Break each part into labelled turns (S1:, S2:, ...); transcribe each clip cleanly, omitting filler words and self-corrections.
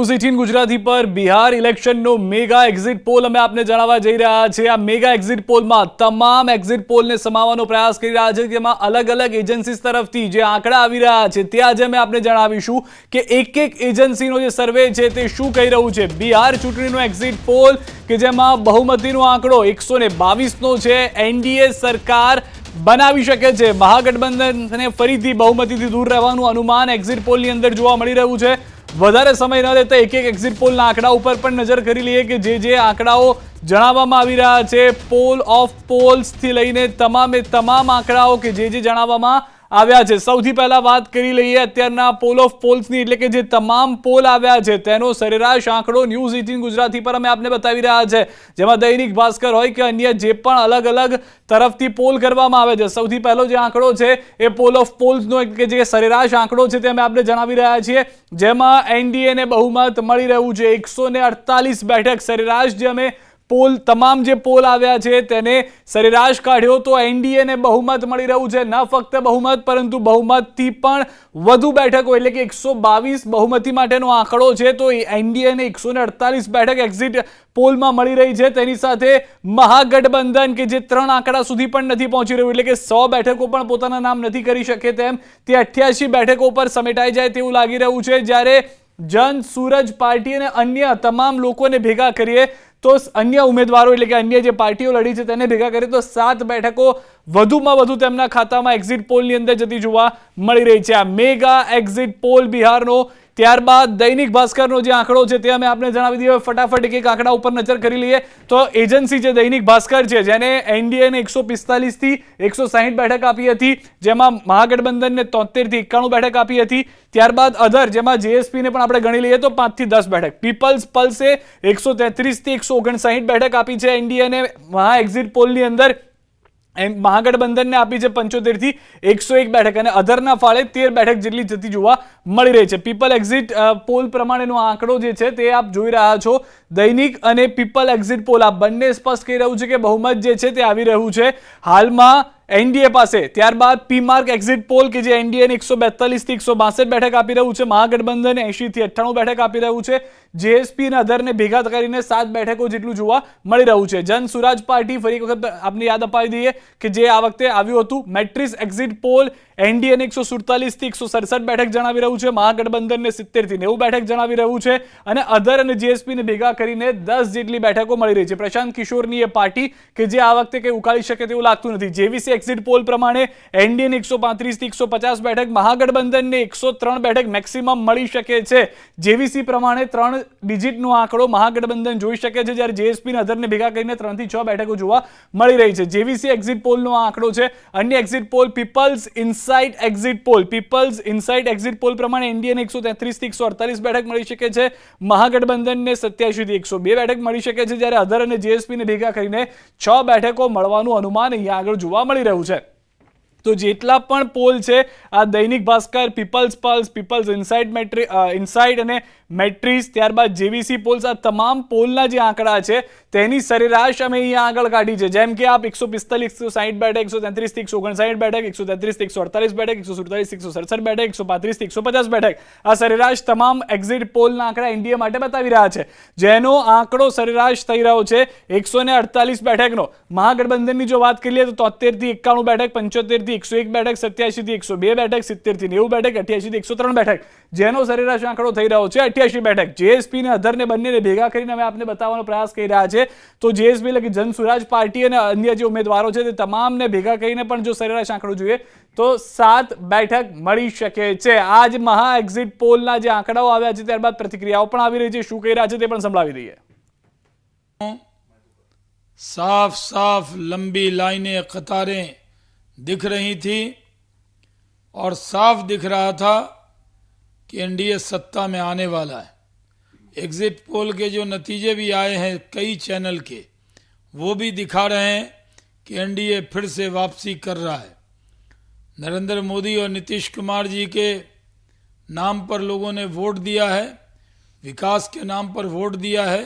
S1: 18 ગુજરાતી પર Bihar ઇલેક્શનનો mega exit poll અમે આપને જણાવવા જઈ રહ્યા છે। આ મેગા એક્ઝિટ પોલમાં તમામ એક્ઝિટ પોલને સમાવવાનો પ્રયાસ કરી રહ્યા છે, જેમાં અલગ અલગ એજન્સીઝ તરફથી જે આંકડા આવી રહ્યા છે તે આજે અમે આપને જણાવીશું કે એક એક એજન્સીનો જે સર્વે છે તે શું કહી રહ્યું છે। બિહાર ચૂંટણીનો એક્ઝિટ પોલ કે જેમાં બહુમતીનો આંકડો 122નો છે। એનડીએ સરકાર બનાવી શકે છે, મહાગઠબંધનને ફરીથી બહુમતીથી દૂર રહેવાનું અનુમાન એક્ઝિટ પોલની અંદર જોવા મળી રહ્યું છે। વધારે સમય ન લેતા એક એક એક્ઝિટ પોલના આંકડા ઉપર પણ નજર કરી લઈએ કે જે આંકડાઓ જણાવવામાં આવી રહ્યા છે। પોલ ઓફ પોલ્સ થી લઈને તમામે તમામ આંકડાઓ કે જે જણાવવામાં આવ્યા છે। સૌથી પહેલા વાત કરી લઈએ અત્યારના પોલ ઓફ પોલ્સની, એટલે કે જે તમામ પોલ આવ્યા છે તેનો સરેરાશ આંકડો ન્યૂઝ 18 ગુજરાતી પર અમે આપને બતાવી રહ્યા છે, જેમાં દૈનિક ભાસ્કર હોય કે અન્ય જે પણ અલગ અલગ તરફથી પોલ કરવામાં આવે છે। સૌથી પહેલો જે આંકડો છે એ પોલ ઓફ પોલ્સનો કે જે સરેરાશ આંકડો છે તે અમે આપને જણાવી રહ્યા છીએ, જેમાં એનડીએને બહુમત મળી રહ્યું છે 148 બેઠક। સરેરાશ જે અમે પોલ તમામ જે પોલ આવ્યા છે તેને સરેરાશ કાઢ્યો તો એનડીએને બહુમત મળી રહ્યું છે। ન ફક્ત બહુમત પરંતુ બહુમતથી પણ વધુ બેઠકો, એટલે કે 122 બહુમતી માટેનો આંકડો છે, તો એનડીએને 148 બેઠક એક્ઝિટ પોલમાં મળી રહી છે। તેની સાથે મહાગઠબંધન કે જે 3 આંકડા સુધી પણ નથી પહોંચી રહ્યું, એટલે કે 100 બેઠકો પણ પોતાના નામ નથી કરી શકે તેમ, તે 88 બેઠકો પર સમેટાઈ જાય તેવું લાગી રહ્યું છે। જ્યારે જન સૂરજ પાર્ટી અને અન્ય તમામ લોકોને ભેગા કરીએ તો અન્ય ઉમેદવારો, એટલે કે અન્ય જે પાર્ટીઓ લડી છે તેને ભેગા કરીએ તો 7 બેઠકો વધુમાં વધુ તેમના ખાતામાં એક્ઝિટ પોલની અંદર જતી જોવા મળી રહી છે। આ મેગા એક્ઝિટ પોલ બિહારનો। ત્યારબાદ દૈનિક ભાસ્કરનો જે આંકડો છે તે અમે આપને જણાવી દઈએ। ફટાફટ એક આંકડા ઉપર નજર કરી લઈએ તો એજન્સી જે દૈનિક ભાસ્કર છે, જેને એનડીએને 145 થી 160 બેઠક આપી હતી, જેમાં મહાગઠબંધનને 73 થી 91 બેઠક આપી હતી। ત્યારબાદ અધર, જેમાં જેએસપીને પણ આપણે ગણી લઈએ તો 5 થી 10 બેઠક। પીપલ્સ પલ્સે 133 થી 159 બેઠક આપી છે એનડીએને મહા એક્ઝિટ પોલની અંદર। મહાગઠબંધનને આપી છે 75 થી 101 બેઠક અને અધરના ફાળે 13 બેઠક જેટલી જતી જોવા મળી રહી છે। પીપલ એક્ઝિટ પોલ પ્રમાણેનો આંકડો જે છે તે આપ જોઈ રહ્યા છો। દૈનિક અને પીપલ એક્ઝિટ પોલ આ બંને સ્પષ્ટ કહી રહ્યું છે કે બહુમત જે છે તે આવી રહ્યું છે હાલમાં એનડીએ પાસે। ત્યારબાદ પી માર્ક એક્ઝિટ પોલ કે જે એનડીએને 142 થી 162 બેઠક આપી રહ્યું છે, મહાગઠબંધન 80 થી 98 બેઠક આપી રહ્યું છે, જેએસપી અને અધરને ભેગા કરીને 7 બેઠકો જેટલું જોવા મળી રહ્યું છે। જન સુરાજ પાર્ટી, ફરી એક વખત આપને યાદ અપાવી દઈએ કે જે આ વખતે આવ્યું હતું મેટ્રિક્સ એક્ઝિટ પોલ, એનડીએને 147 થી 167 બેઠક જણાવી રહ્યું છે, મહાગઠબંધનને 70 થી 90 બેઠક જણાવી રહ્યું છે અને અધર અને જેએસપીને ભેગા કરીને 10 જેટલી બેઠકો મળી રહી છે। પ્રશાંત કિશોરની એ પાર્ટી કે જે આ વખતે કંઈ ઉકાળી શકે તેવું લાગતું નથી। જેવીસી એક્ઝિટ પોલ પ્રમાણે એનડીએને 135 થી 150 બેઠક, મહાગઠબંધનને 103 બેઠક મેક્સિમમ મળી શકે છે। જેવીસી પ્રમાણે 3 ડિજિટનો આંકડો મહાગઠબંધન જોઈ શકે છે, જ્યારે જેએસપી અને અધરને ભેગા કરીને 3 થી 6 બેઠકો જોવા મળી રહી છે। જેવીસી એક્ઝિટ પોલનો આંકડો છે। અન્ય exit poll People's Insight exit poll, People's Insight exit poll પ્રમાણે એનડીએને 133 થી 148 બેઠક મળી શકે છે, મહાગઠબંધનને 87 થી 102 બેઠક મળી શકે છે, જ્યારે અધર અને જેએસપીને ભેગા કરીને 6 બેઠકો મળવાનું અનુમાન અહીંયા આગળ જોવા મળી રહ્યું છે। તો જેટલા પણ પોલ છે આ Dainik Bhaskar, People's Pulse, People's Insight અને મેટ્રિક્સ, ત્યારબાદ જેવીસી પોલ્સ, આ તમામ પોલના જે આંકડા છે તેની સરેરાશ અમે અહીંયા આગળ કાઢી છે। જેમ કે આપ 145 160 બેઠક, 133 થી 159 બેઠક, 133 થી 148 બેઠક, 147 થી 167 બેઠક, 135 થી 150 બેઠક, આ સરેરાશ તમામ એક્ઝિટ પોલના આંકડા એનડીએ માટે બતાવી રહ્યા છે, જેનો આંકડો સરેરાશ થઈ રહ્યો છે 148 બેઠકનો। મહાગઠબંધનની જો વાત કરીએ તો 73 થી 91 બેઠક, 75 થી 101 બેઠક, 87 થી 102 બેઠક, 70 થી 90 બેઠક, 88 થી 103 બેઠક, જેનો સરેરાશ આંકડો થઈ રહ્યો છે 88 બેઠક। જેએસપી અને અધરને બંનેને ભેગા કરીને અમે આપને બતાવવાનો પ્રયાસ કરી રહ્યા છે, તો જેએસપી એટલે કે જન સુરાજ પાર્ટી અને અન્ય જે ઉમેદવારો છે તે તમામને ભેગા કરીને પણ જો સરેરાશ આંકડો જોઈએ તો 7 બેઠક મળી શકે છે। આજ મહા એક્ઝિટ પોલના જે આંકડાઓ આવ્યા છે ત્યારબાદ પ્રતિક્રિયાઓ પણ આવી રહી છે, શું કહી રહ્યા છે તે પણ સંભળાવી દઈએ।
S2: साफ साफ लंबी लाइनें, कतारें दिख रही थी और साफ दिख रहा था कि एनडीए सत्ता में आने वाला है। एग्जिट पोल के जो नतीजे भी आए हैं कई चैनल के, वो भी दिखा रहे हैं कि एनडीए फिर से वापसी कर रहा है। नरेंद्र मोदी और नीतीश कुमार जी के नाम पर लोगों ने वोट दिया है, विकास के नाम पर वोट दिया है,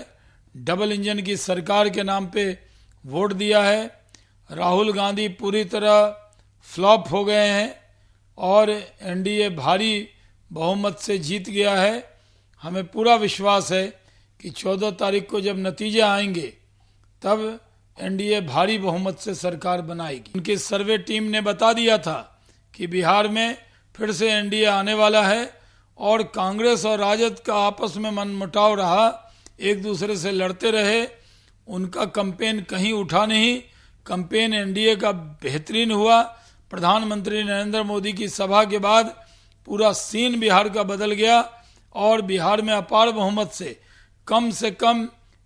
S2: डबल इंजन की सरकार के नाम पे वोट दिया है। राहुल गांधी पूरी तरह फ्लॉप हो गए हैं और एनडीए भारी बहुमत से जीत गया है। हमें पूरा विश्वास है कि 14 तारीख को जब नतीजे आएंगे तब एनडीए भारी बहुमत से सरकार बनाएगी। उनकी सर्वे टीम ने बता दिया था कि बिहार में फिर से एनडीए आने वाला है और कांग्रेस और राजद का आपस में मनमुटाव रहा, एक दूसरे से लड़ते रहे, उनका कैंपेन कहीं उठा नहीं। कैंपेन एनडीए का बेहतरीन हुआ। प्रधानमंत्री नरेंद्र मोदी की सभा के बाद पूरा सीन बिहार का बदल गया और बिहार में अपार बहुमत से कम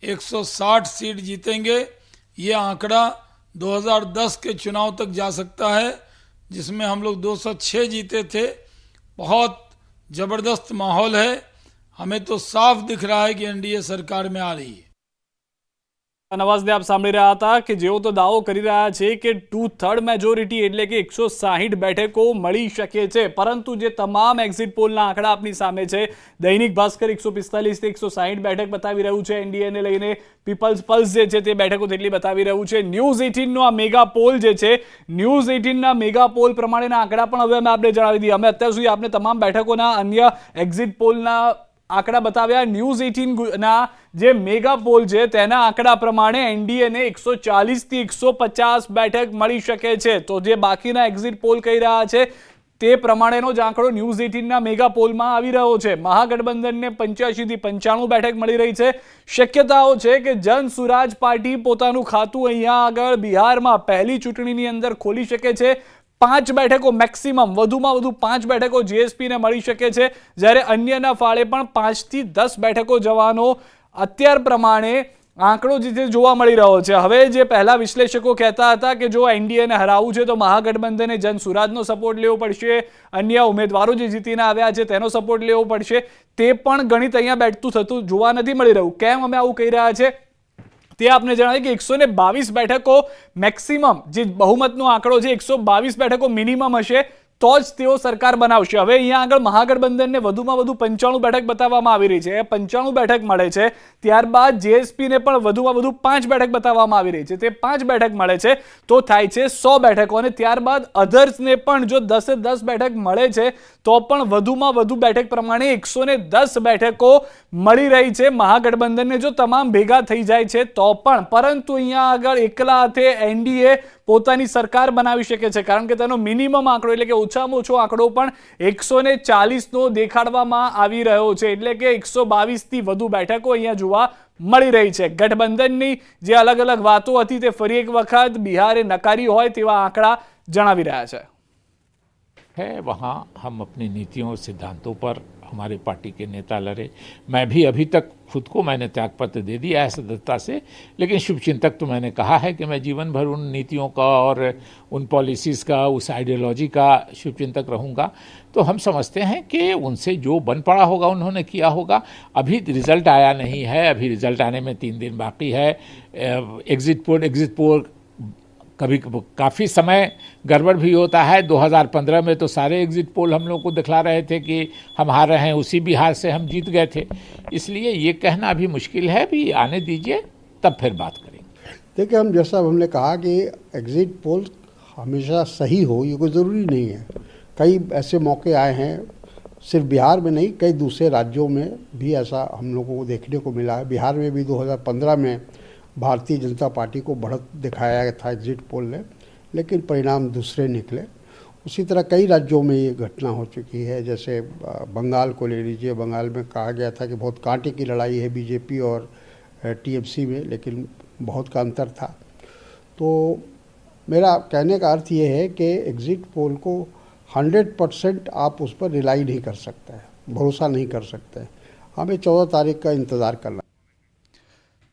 S2: 160 सीट जीतेंगे। ये आंकड़ा 2010 के चुनाव तक जा सकता है, जिसमें हम लोग 206 जीते थे। बहुत जबरदस्त माहौल है। हमें तो साफ दिख रहा है कि एनडीए सरकार में आ रही है।
S1: નવાઝને આપ સાંભળી રહ્યા હતા કે જેઓ તો દાવો કરી રહ્યા છે કે 2/3 મેજોરિટી એટલે કે 160 બેઠકો મળી શકે છે, પરંતુ જે તમામ એક્ઝિટ પોલના આંકડા આપની સામે છે, દૈનિક ભાસ્કર 145 થી 160 બેઠક બતાવી રહ્યું છે એનડીએને લઈને, પીપલ્સ પલ્સ જે છે તે બેઠકો તેટલી બતાવી રહ્યું છે। ન્યૂઝ 18નો આ મેગા પોલ જે છે, ન્યૂઝ 18ના મેગા પોલ પ્રમાણેના આંકડા પણ હવે અમે આપને જણાવી દઈએ। અમે અત્યાર સુધી આપને તમામ બેઠકોના અન્ય એક્ઝિટ પોલના આંકડા બતાવ્યા। ન્યૂઝ 18ના જે મેગા પોલ છે તેના આંકડા પ્રમાણે એનડીએને 140 થી 150 બેઠક મળી શકે છે। તો જે બાકીના એક્ઝિટ પોલ કહી રહ્યા છે તે પ્રમાણેનો જ આંકડો ન્યૂઝ 18ના મેગા પોલમાં આવી રહ્યો છે। મહાગઠબંધનને 85 થી 95 બેઠક મળી રહી છે। શક્યતાઓ છે કે જન સુરાજ પાર્ટી પોતાનું ખાતું અહીંયા આગળ બિહારમાં પહેલી ચૂંટણીની અંદર ખોલી શકે છે। 5 બેઠકો મેક્સિમમ, વધુમાં વધુ 5 બેઠકો જીએસપીને મળી શકે છે, જ્યારે અન્યના ફાળે પણ 5 થી 10 બેઠકો જવાનો અત્યાર પ્રમાણે આંકડો જે જોવા મળી રહ્યો છે। હવે જે પહેલા વિશ્લેષકો કહેતા હતા કે જો એનડીએને હરાવવું છે તો મહાગઠબંધને જન સુરાજનો સપોર્ટ લેવો પડશે, અન્ય ઉમેદવારો જે જીતીને આવ્યા છે તેનો સપોર્ટ લેવો પડશે, તે પણ ગણિત અહીંયા બેઠતું થતું જોવા નથી મળી રહ્યું। કેમ અમે આવું કહી રહ્યા છે તે આપને જણાવીએ કે 122 બેઠકો મેક્સિમમ જે બહુમતનો આંકડો છે, 122 બેઠકો મિનિમમ હશે તો જ તેઓ સરકાર બનાવશે। હવે અહીંયા આગળ મહાગઠબંધનને વધુમાં વધુ 95 બેઠક બતાવવામાં આવી રહી છે, 95 બેઠક મળે છે। ત્યારબાદ જેએસપીને પણ વધુમાં વધુ 5 બેઠક બતાવવામાં આવી રહી છે, તે 5 બેઠક મળે છે તો થાય છે 100 બેઠકો। અને ત્યારબાદ અધર્સને પણ જો 10 બેઠક મળે છે તો પણ વધુમાં વધુ બેઠક પ્રમાણે 110 બેઠકો મળી રહી છે મહાગઠબંધનને, જો તમામ ભેગા થઈ જાય છે તો પણ। પરંતુ અહીંયા આગળ એકલા હાથે એનડીએ પોતાની સરકાર બનાવી શકે છે, કારણ કે તેનો મિનિમમ આંકડો એટલે કે ઓછામાં ઓછો આંકડો પણ 140નો દેખાડવામાં આવી રહ્યો છે, એટલે કે 122 થી વધુ બેઠકો અહીંયા જોવા મળી રહી છે। ગઠબંધનની જે અલગ અલગ વાતો હતી તે ફરી એક વખત બિહારે નકારી હોય તેવા આંકડા જણાવી રહ્યા છે।
S3: है वहाँ हम अपनी नीतियों और सिद्धांतों पर हमारे पार्टी के नेता लड़े। मैं भी अभी तक खुद को मैंने त्यागपत्र दे दिया है सदस्यता से, लेकिन शुभचिंतक तो मैंने कहा है कि मैं जीवन भर उन नीतियों का और उन पॉलिसीज़ का, उस आइडियोलॉजी का शुभचिंतक रहूँगा। तो हम समझते हैं कि उनसे जो बन पड़ा होगा उन्होंने किया होगा। अभी रिज़ल्ट आया नहीं है, अभी रिज़ल्ट आने में 3 दिन बाकी है। एग्ज़िट पोल कभी काफ़ी समय गड़बड़ भी होता है। 2015 में तो सारे एग्जिट पोल हम लोग को दिखला रहे थे कि हम हार रहे हैं, उसी बिहार से हम जीत गए थे। इसलिए ये कहना अभी मुश्किल है, भी आने दीजिए तब फिर बात करेंगे।
S4: देखिए, हम जैसा हमने कहा कि एग्जिट पोल हमेशा सही हो ये कोई ज़रूरी नहीं है। कई ऐसे मौके आए हैं, सिर्फ बिहार में नहीं, कई दूसरे राज्यों में भी ऐसा हम लोगों को देखने को मिला है। बिहार में भी 2015 में भारतीय जनता पार्टी को बढ़त दिखाया गया था एग्जिट पोल ने, लेकिन परिणाम दूसरे निकले। उसी तरह कई राज्यों में ये घटना हो चुकी है। जैसे बंगाल को ले लीजिए, बंगाल में कहा गया था कि बहुत कांटे की लड़ाई है बीजेपी और टीएमसी में, लेकिन बहुत का अंतर था। तो मेरा कहने का अर्थ ये है कि एग्जिट पोल को 100% आप उस पर रिलाई नहीं कर सकते हैं, भरोसा नहीं कर सकते। हमें 14 तारीख का इंतज़ार करना।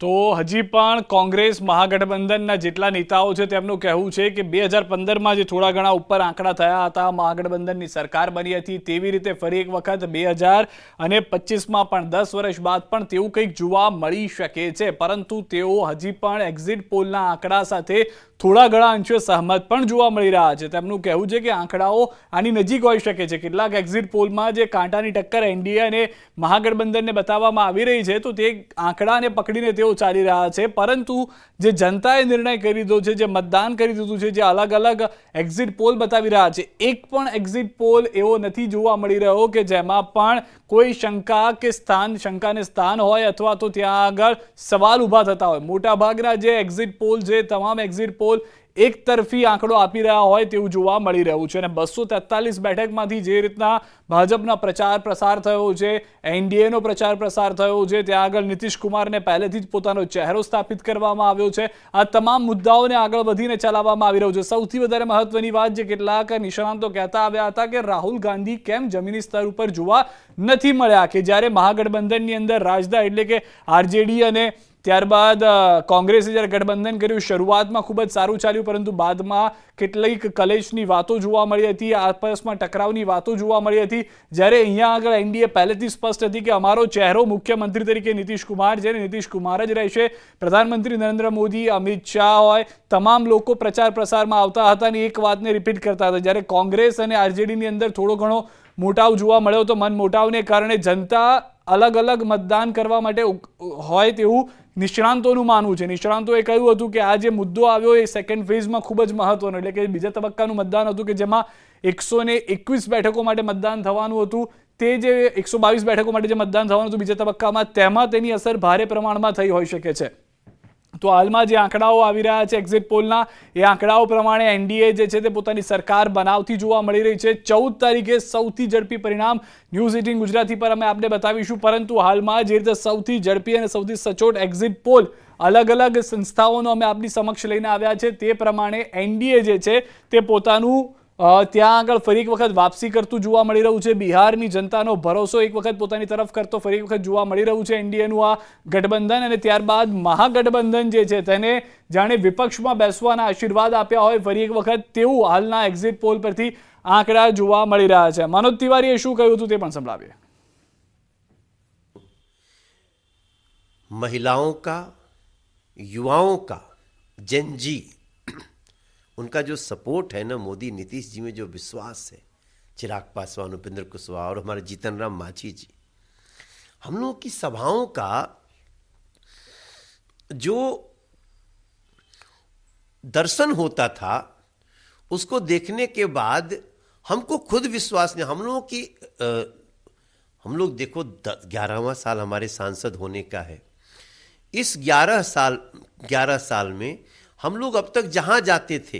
S1: તો હજી પણ કોંગ્રેસ મહાગઠબંધનના જેટલા નેતાઓ છે તેમનું કહેવું છે કે 2015માં જે થોડા ઘણા ઉપર આંકડા થયા હતા, મહાગઠબંધનની સરકાર બની હતી, તેવી રીતે ફરી એક વખત 2025માં પણ 10 વર્ષ બાદ પણ તેવું કંઈક જોવા મળી શકે છે। પરંતુ તેઓ હજી પણ એક્ઝિટ પોલના આંકડા સાથે થોડા ઘણા અંશે સહમત પણ જોવા મળી રહ્યા છે। તેમનું કહેવું છે કે આંકડાઓ આની નજીક હોઈ શકે છે। કેટલાક એક્ઝિટ પોલમાં જે કાંટાની ટક્કર એનડીએ અને મહાગઠબંધનને બતાવવામાં આવી રહી છે, તો તે આંકડાને પકડીને તેઓ રાજકીયો ચાલી રહ્યા છે, પરંતુ જે જનતાએ નિર્ણય કરી દીધો છે, જે મતદાન કરી દીધું છે, જે અલગ અલગ એક્ઝિટ પોલ બતાવી રહ્યા છે, એક પણ એક્ઝિટ પોલ એવો નથી જોવા મળી રહ્યો કે જેમાં પણ કોઈ શંકાને સ્થાન હોય અથવા તો ત્યાં આગળ સવાલ ઊભા થતા હોય. મોટાભાગના જે એક્ઝિટ પોલ છે, તમામ એક્ઝિટ પોલ એક તરફી આંકડો આપી રહ્યા હોય તેવું જોવા મળી રહ્યું છે. અને 243 બેઠકમાંથી જે રીતના ભાજપના પ્રચાર પ્રસાર થયો છે, એનડીએનો પ્રચાર પ્રસાર થયો છે, ત્યાં આગળ નીતિશ કુમારને પહેલેથી જ પોતાનો ચહેરો સ્થાપિત કરવામાં આવ્યો છે. આ તમામ મુદ્દાઓને આગળ વધીને ચલાવવામાં આવી રહ્યું છે. સૌથી વધારે મહત્વની વાત, જે કેટલાક નિષ્ણાંતો કહેતા આવ્યા હતા કે રાહુલ ગાંધી કેમ જમીની સ્તર ઉપર જોવા નથી મળ્યા, કે જ્યારે મહાગઠબંધનની અંદર રાજદા એટલે કે આરજેડી અને ત્યારબાદ કોંગ્રેસે જ્યારે ગઠબંધન કર્યું, શરૂઆતમાં ખૂબ જ સારું ચાલ્યું, પરંતુ બાદમાં કેટલીક કલેશની વાતો જોવા મળી હતી, આપસમાં ટકરાવની વાતો જોવા મળી હતી. જ્યારે અહીંયા આગળ એનડીએ પહેલેથી સ્પષ્ટ હતી કે અમારો ચહેરો મુખ્યમંત્રી તરીકે નીતિશ કુમાર છે, નીતિશ કુમાર જ રહેશે. પ્રધાનમંત્રી નરેન્દ્ર મોદી, અમિત શાહ હોય, તમામ લોકો પ્રચાર પ્રસારમાં આવતા હતા અને એક વાતને રિપીટ કરતા હતા. જ્યારે કોંગ્રેસ અને આરજેડીની અંદર થોડો ઘણો મોટાવ જોવા મળ્યો, તો મન મોટાવને કારણે જનતા અલગ અલગ મતદાન કરવા માટે હોય તેવું નિષ્ણાંતોનું માનવું છે. નિષ્ણાંતોએ કહ્યું હતું કે આ જે મુદ્દો આવ્યો એ સેકન્ડ ફેઝમાં ખૂબ જ મહત્વનો, એટલે કે બીજા તબક્કાનું મતદાન હતું કે જેમાં 121 બેઠકો માટે મતદાન થવાનું હતું. તે જે 122 બેઠકો માટે જે મતદાન થવાનું હતું બીજા તબક્કામાં, તેમાં તેની અસર ભારે પ્રમાણમાં થઈ હોઈ શકે છે. તો હાલમાં જે આંકડાઓ આવી રહ્યા છે એક્ઝિટ પોલના, એ આંકડાઓ પ્રમાણે એનડીએ જે છે તે પોતાની સરકાર બનાવતી જોવા મળી રહી છે. 14 તારીખે સૌથી ઝડપી પરિણામ ન્યૂઝ 18 ગુજરાતી પર અમે આપને બતાવીશું, પરંતુ હાલમાં જે રીતે સૌથી ઝડપી અને સૌથી સચોટ એક્ઝિટ પોલ અલગ અલગ સંસ્થાઓનો અમે આપની સમક્ષ લઈને આવ્યા છે, તે પ્રમાણે એનડીએ જે છે તે પોતાનું ત્યાં આગળ ફરી એક વખત વાપસી કરતું જોવા મળી રહ્યું છે. બિહારની જનતાનો ભરોસો એક વખત પોતાની તરફ કરતો ફરી એક વખત જોવા મળી રહ્યું છે એનડીએનું આ ગઠબંધન. અને ત્યારબાદ મહાગઠબંધન જે છે તેને જાણે વિપક્ષમાં બેસવાના આશીર્વાદ આપ્યા હોય ફરી એક વખત, તેવું હાલના એક્ઝિટ પોલ પરથી આંકડા જોવા મળી રહ્યા છે. મનોજ તિવારીએ શું કહ્યું હતું તે પણ સંભળાવીએ.
S5: महिलाओं का, युवाओं का, जेन जी, उनका जो सपोर्ट है ना मोदी नीतीश जी में, जो विश्वास है, चिराग पासवान, उपेंद्र कुशवाहा और हमारे जीतन राम मांझी जी, हम लोगों की सभाओं का जो दर्शन होता था उसको देखने के बाद हमको खुद विश्वास नहीं, हम लोग देखो 11वां साल हमारे सांसद होने का है. इस 11 साल में हम लोग अब तक जहां जाते थे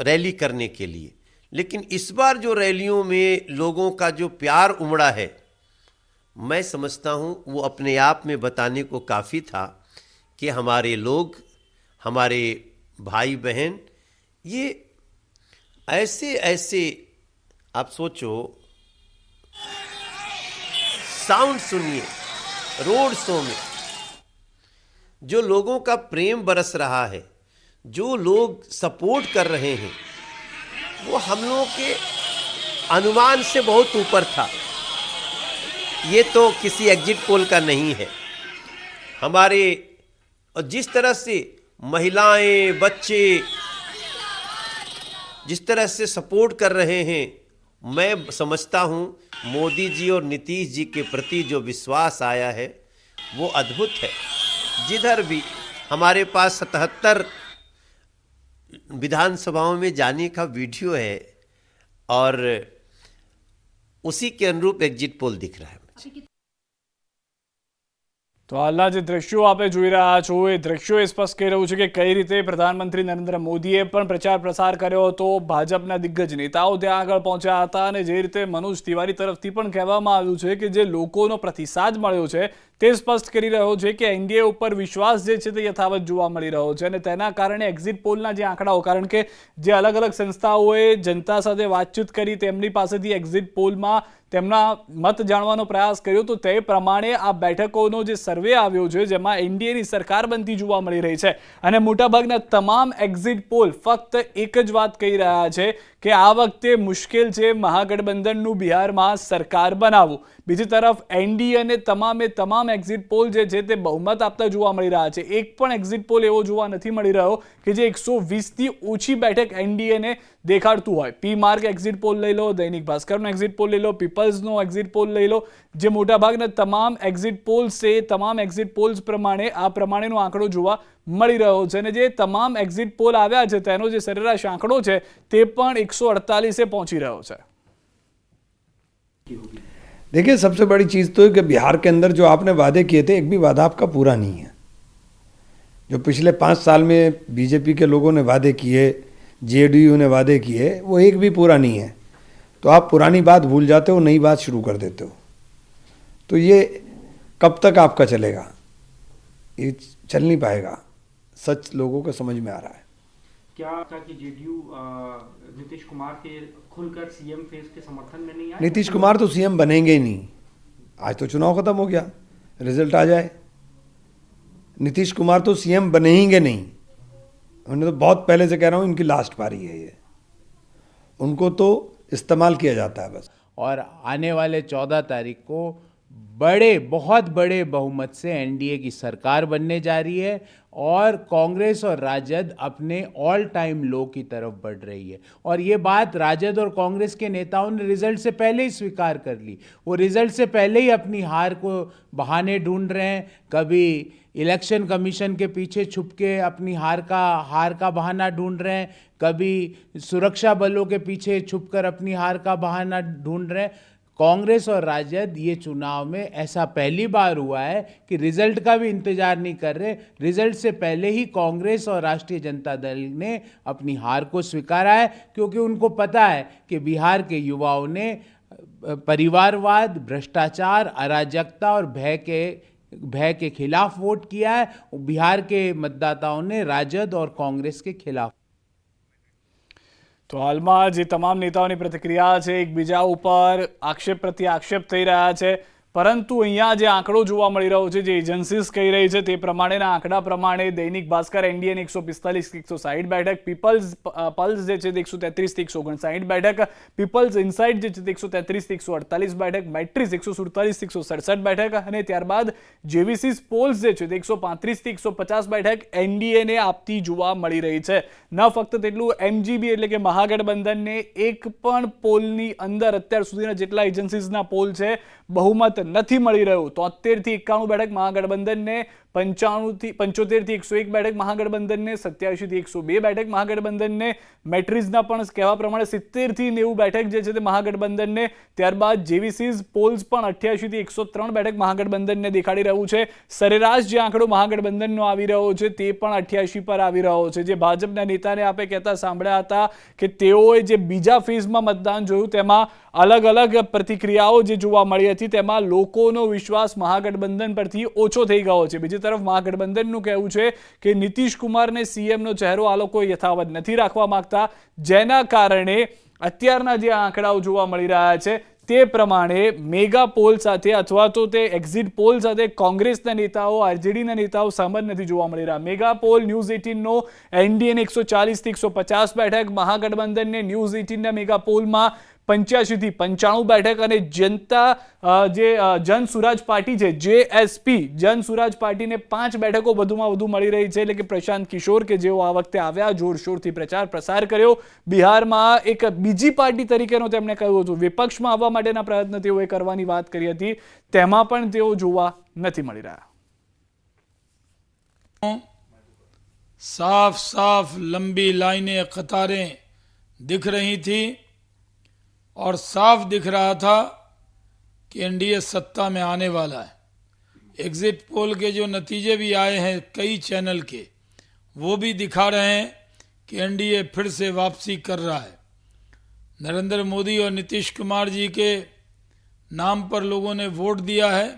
S5: रैली करने के लिए, लेकिन इस बार जो रैलियों में लोगों का जो प्यार उमड़ा है, मैं समझता हूं वो अपने आप में बताने को काफ़ी था कि हमारे लोग, हमारे भाई बहन, ये ऐसे आप सोचो, साउंड सुनिए, रोड शो में जो लोगों का प्रेम बरस रहा है, जो लोग सपोर्ट कर रहे हैं, वो हम लोगों के अनुमान से बहुत ऊपर था. ये तो किसी एग्जिट पोल का नहीं है. हमारे जिस तरह से महिलाएं, बच्चे जिस तरह से सपोर्ट कर रहे हैं, मैं समझता हूँ मोदी जी और नीतीश जी के प्रति जो विश्वास आया है वो अद्भुत है. जिधर भी हमारे पास 77 विधानसभाओं में जाने का वीडियो है और उसी के अनुरूप एग्जिट पोल दिख रहा है.
S1: તો હાલના જે દ્રશ્યો આપણે જોઈ રહ્યા છો એ દ્રશ્યો એ સ્પષ્ટ કહી રહ્યું છે કે કઈ રીતે પ્રધાનમંત્રી નરેન્દ્ર મોદીએ પણ પ્રચાર પ્રસાર કર્યો હતો, ભાજપના દિગ્ગજ નેતાઓ ત્યાં આગળ પહોંચ્યા હતા, અને જે રીતે મનોજ તિવારી તરફથી પણ કહેવામાં આવ્યું છે કે જે લોકોનો પ્રતિસાદ મળ્યો છે તે સ્પષ્ટ કરી રહ્યો છે કે એનડીએ ઉપર વિશ્વાસ જે છે તે યથાવત જોવા મળી રહ્યો છે. અને તેના કારણે એક્ઝિટ પોલના જે આંકડાઓ, કારણ કે જે અલગ અલગ સંસ્થાઓએ જનતા સાથે વાતચીત કરી, તેમની પાસેથી એક્ઝિટ પોલમાં તેમના મત જાણવાનો પ્રયાસ કર્યો, તો તે પ્રમાણે આ બેઠકોનો જે સર્વે આવ્યો છે જેમાં એનડીએની સરકાર બનતી જોવા મળી રહી છે. અને મોટાભાગના તમામ એક્ઝિટ પોલ ફક્ત એક જ વાત કહી રહ્યા છે કે આ વખતે મુશ્કેલ છે મહાગઠબંધનનું બિહારમાં સરકાર બનાવવું. બીજી તરફ એનડીએ અને તમામ એક્ઝિટ પોલ જે છે તે બહુમત આપતા જોવા મળી રહ્યા છે. એક પણ એક્ઝિટ પોલ એવો જોવા નથી મળી રહ્યો કે જે 120થી ઓછી બેઠક એનડીએને દેખાડતું હોય. પી માર્ક એક્ઝિટ પોલ લઈ લો, દૈનિક ભાસ્કરનો એક્ઝિટ પોલ લઈ લો, પીપલ્સનો એક્ઝિટ પોલ લઈ લો, જે મોટાભાગના તમામ એક્ઝિટ પોલ્સ છે તમામ એક્ઝિટ પોલ્સ પ્રમાણે આ પ્રમાણેનો આંકડો જોવા મળી રહ્યો છે. અને જે તમામ એક્ઝિટ પોલ આવ્યા છે તેનો જે સરેરાશ આંકડો છે તે પણ 148 પહોંચી રહ્યો છે.
S6: देखिए, सबसे बड़ी चीज़ तो है कि बिहार के अंदर जो आपने वादे किए थे, एक भी वादा आपका पूरा नहीं है. जो पिछले 5 साल में बीजेपी के लोगों ने वादे किए, जेडीयू ने वादे किए, वो एक भी पूरा नहीं है. तो आप पुरानी बात भूल जाते हो, नई बात शुरू कर देते हो. तो ये कब तक आपका चलेगा? ये चल नहीं पाएगा. सच लोगों को समझ में आ रहा है.
S7: क्या आपका कि जेडीयू नीतीश कुमार के खुलकर सीएम फेस के समर्थन में नहीं आए?
S6: नीतीश कुमार तो सीएम बनेंगे ही नहीं. आज तो चुनाव खत्म हो गया, रिजल्ट आ जाए. नीतीश कुमार तो सीएम बनेंगे नहीं. मैंने तो बहुत पहले से कह रहा हूँ, इनकी लास्ट पारी है ये. उनको तो इस्तेमाल किया जाता है बस.
S8: और आने वाले 14 तारीख को बहुत बड़े बहुमत से एनडीए की सरकार बनने जा रही है और कांग्रेस और राजद अपने ऑल टाइम लो की तरफ बढ़ रही है. और ये बात राजद और कांग्रेस के नेताओं ने रिजल्ट से पहले ही स्वीकार कर ली. वो रिजल्ट से पहले ही अपनी हार को बहाने ढूंढ रहे हैं. कभी इलेक्शन कमीशन के पीछे छुप के अपनी हार का बहाना ढूंढ रहे हैं, कभी सुरक्षा बलों के पीछे छुपकर अपनी हार का बहाना ढूंढ रहे हैं. कांग्रेस और राजद ये चुनाव में ऐसा पहली बार हुआ है कि रिजल्ट का भी इंतजार नहीं कर रहे. रिजल्ट से पहले ही कांग्रेस और राष्ट्रीय जनता दल ने अपनी हार को स्वीकारा है, क्योंकि उनको पता है कि बिहार के युवाओं ने परिवारवाद, भ्रष्टाचार, अराजकता और भय के खिलाफ वोट किया है. बिहार के मतदाताओं ने राजद और कांग्रेस के खिलाफ.
S1: તો હાલમાં જે તમામ નેતાઓની પ્રતિક્રિયા છે એકબીજા ઉપર આક્ષેપ પ્રત્યે આક્ષેપ થઈ રહ્યા છે, પરંતુ અહીંયા જે આંકડો જોવા મળી રહ્યો છે, જે એજન્સીસ કહી રહી છે તે પ્રમાણેના આંકડા પ્રમાણે દૈનિક ભાસ્કર એનડીએને 145 160 બેઠક, પલ્સ જે છે તે 133 159 બેઠક, પીપલ્સ ઇનસાઇડ જે છે તે 133 148 બેઠક, મેટ્રિસ 147 167 બેઠક અને ત્યારબાદ જેવીસી પોલ્સ જે છે તે 135 150 બેઠક એનડીએને આપતી જોવા મળી રહી છે. ન ફક્ત તેટલું, એમજીબી એટલે કે મહાગઠબંધનને એક પણ પોલની અંદર અત્યાર સુધીના જેટલા એજન્સીસના પોલ છે બહુમત નથી મળી રહ્યું. 73 થી 91 બેઠક મહાગઠબંધનને, 95 થી 101 બેઠક મહાગઠબંધનને, 87 થી 102 બેઠક મહાગઠબંધનને, મેટ્રિસના પણ કહેવા પ્રમાણે 70 થી 90 બેઠક જે છે તે મહાગઠબંધનને. ત્યારબાદ જેવીસીઝ પોલ્સ પણ 88 થી 103 બેઠક મહાગઠબંધનને દેખાડી રહ્યું છે. સરેરાશ જે આંકડો મહાગઠબંધનનો આવી રહ્યો છે તે પણ 88 પર આવી રહ્યો છે. જે ભાજપના નેતાને આપણે કહેતા સાંભળ્યા હતા કે તેઓએ જે બીજા ફેઝમાં મતદાન જોયું તેમાં અલગ અલગ પ્રતિક્રિયાઓ જે જોવા મળી હતી, તેમાં લોકોનો વિશ્વાસ મહાગઠબંધન પરથી ઓછો થઈ ગયો છે. બીજી તરફ મહાગઠબંધનનું કહેવું છે કે નીતિશ કુમારને સીએમનો ચહેરો આ લોકો યથાવત નથી રાખવા માંગતા, જેના કારણે અત્યારના જે આંકડાઓ જોવા મળી રહ્યા છે તે પ્રમાણે મેગા પોલ સાથે અથવા તો તે એક્ઝિટ પોલ સાથે કોંગ્રેસના નેતાઓ, આરજેડીના નેતાઓ સહમત નથી જોવા મળી રહ્યા. મેગા પોલ ન્યૂઝ 18નો એનડીએને 140 થી 150 બેઠક, મહાગઠબંધનને ન્યૂઝ 18ના મેગા પોલમાં 85 થી 95 બેઠક અને જન સુરાજ પાર્ટી છે જેએસપી, જન સુરાજ પાર્ટીને 5 બેઠકો વધુમાં વધુ મળી રહી છે. એટલે કે પ્રશાંત કિશોર કે જેઓ આ વખતે આવ્યા, જોરશોરથી પ્રસાર કર્યો, બિહારમાં એક બીજી પાર્ટી તરીકેનો તેમણે કહ્યું હતું, વિપક્ષમાં આવવા માટેના પ્રયત્ન તેઓએ કરવાની વાત કરી હતી, તેમાં પણ તેઓ જોવા નથી મળી રહ્યા.
S2: साफ साफ लंबी लाइनें, कतारें दिख रही थी और साफ दिख रहा था कि एनडीए सत्ता में आने वाला है. एग्जिट पोल के जो नतीजे भी आए हैं कई चैनल के, वो भी दिखा रहे हैं कि एनडीए फिर से वापसी कर रहा है. नरेंद्र मोदी और नीतीश कुमार जी के नाम पर लोगों ने वोट दिया है,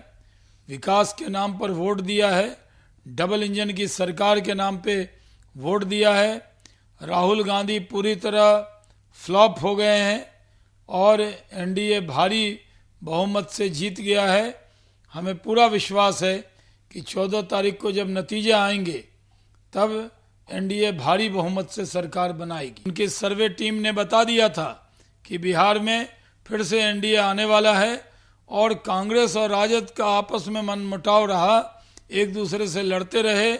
S2: विकास के नाम पर वोट दिया है, डबल इंजन की सरकार के नाम पे वोट दिया है. राहुल गांधी पूरी तरह फ्लॉप हो गए हैं और एनडीए भारी बहुमत से जीत गया है. हमें पूरा विश्वास है कि 14 तारीख को जब नतीजे आएंगे तब एनडीए भारी बहुमत से सरकार बनाएगी। उनकी सर्वे टीम ने बता दिया था कि बिहार में फिर से एनडीए आने वाला है और कांग्रेस और राजद का आपस में मनमुटाव रहा, एक दूसरे से लड़ते रहे,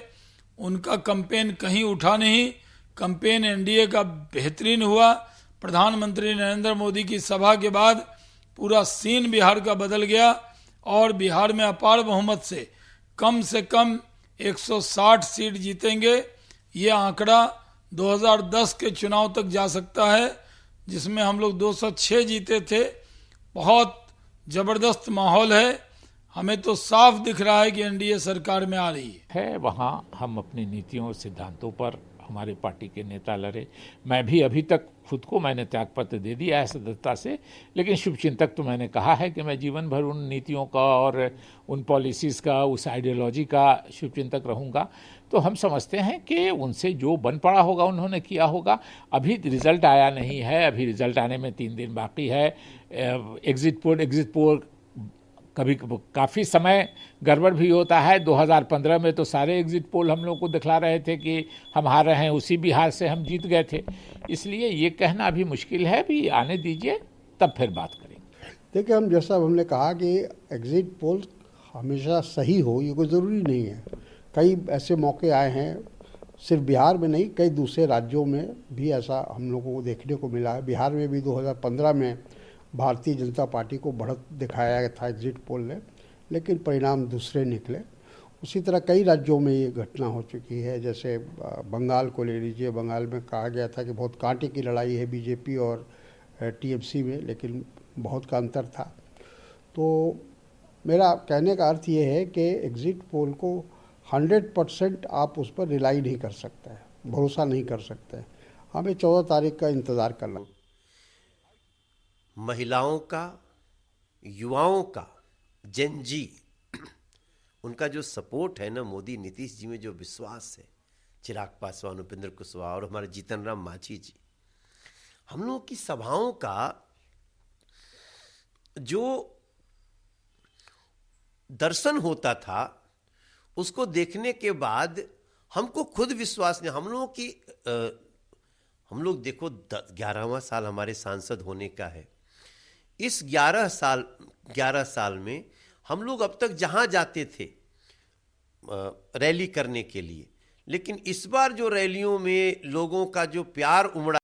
S2: उनका कैंपेन कहीं उठा नहीं। कैंपेन एनडीए का बेहतरीन हुआ। प्रधानमंत्री नरेंद्र मोदी की सभा के बाद पूरा सीन बिहार का बदल गया और बिहार में अपार बहुमत से कम 160 सीट जीतेंगे। ये आंकड़ा 2010 के चुनाव तक जा सकता है, जिसमें हम लोग 206 जीते थे। बहुत जबरदस्त माहौल है। हमें तो साफ दिख रहा है कि एनडीए सरकार में आ रही
S3: है। वहाँ हम अपनी नीतियों सिद्धांतों पर हमारे पार्टी के नेता लड़े। मैं भी अभी तक खुद को मैंने त्यागपत्र दे दिया है सदस्यता से, लेकिन शुभचिंतक तो मैंने कहा है कि मैं जीवन भर उन नीतियों का और उन पॉलिसीज़ का, उस आइडियोलॉजी का शुभचिंतक रहूँगा। तो हम समझते हैं कि उनसे जो बन पड़ा होगा उन्होंने किया होगा। अभी रिजल्ट आया नहीं है, अभी रिजल्ट आने में 3 दिन बाकी है। एग्जिट पोल कभी काफ़ी समय गड़बड़ भी होता है। 2015 में तो सारे एग्जिट पोल हम लोग को दिखला रहे थे कि हम हार रहे हैं, उसी बिहार से हम जीत गए थे। इसलिए ये कहना अभी मुश्किल है, भी आने दीजिए तब फिर बात करेंगे।
S4: देखिए, हम जैसा हमने कहा कि एग्जिट पोल हमेशा सही हो ये कोई ज़रूरी नहीं है। कई ऐसे मौके आए हैं, सिर्फ बिहार में नहीं, कई दूसरे राज्यों में भी ऐसा हम लोगों को देखने को मिला है। बिहार में भी 2015 में भारतीय जनता पार्टी को बढ़त दिखाया गया था एग्जिट पोल ने, लेकिन परिणाम दूसरे निकले। उसी तरह कई राज्यों में ये घटना हो चुकी है। जैसे बंगाल को ले लीजिए, बंगाल में कहा गया था कि बहुत कांटे की लड़ाई है बीजेपी और टीएमसी में, लेकिन बहुत का अंतर था। तो मेरा कहने का अर्थ ये है कि एग्जिट पोल को 100% आप उस पर रिलाई नहीं कर सकते हैं, भरोसा नहीं कर सकते। हमें 14 तारीख का इंतज़ार करना।
S5: महिलाओं का, युवाओं का, जेन जी, उनका जो सपोर्ट है ना मोदी नीतीश जी में, जो विश्वास है, चिराग पासवान, उपेंद्र कुशवाहा और हमारे जीतन राम मांझी जी, हम लोगों की सभाओं का जो दर्शन होता था, उसको देखने के बाद हमको खुद विश्वास नहीं। हम लोग देखो 11वां साल हमारे सांसद होने का है। इस 11 साल में हम लोग अब तक जहां जाते थे रैली करने के लिए, लेकिन इस बार जो रैलियों में लोगों का जो प्यार उमड़ा